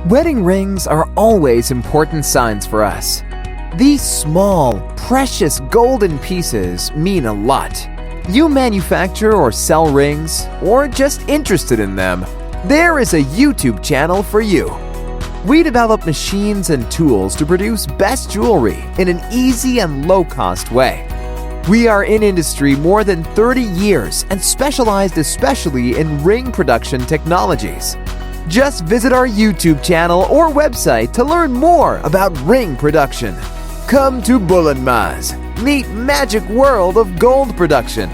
Wedding rings are always important signs for us. These small, precious golden pieces mean a lot. You manufacture or sell rings, or just interested in them, there is a YouTube channel for you. We develop machines and tools to produce best jewelry in an easy and low-cost way. We are in industry more than 30 years and specialized especially in ring production technologies. Just visit our YouTube channel or website to learn more about ring production. Come to Bulunmaz. Meet magic world of gold production.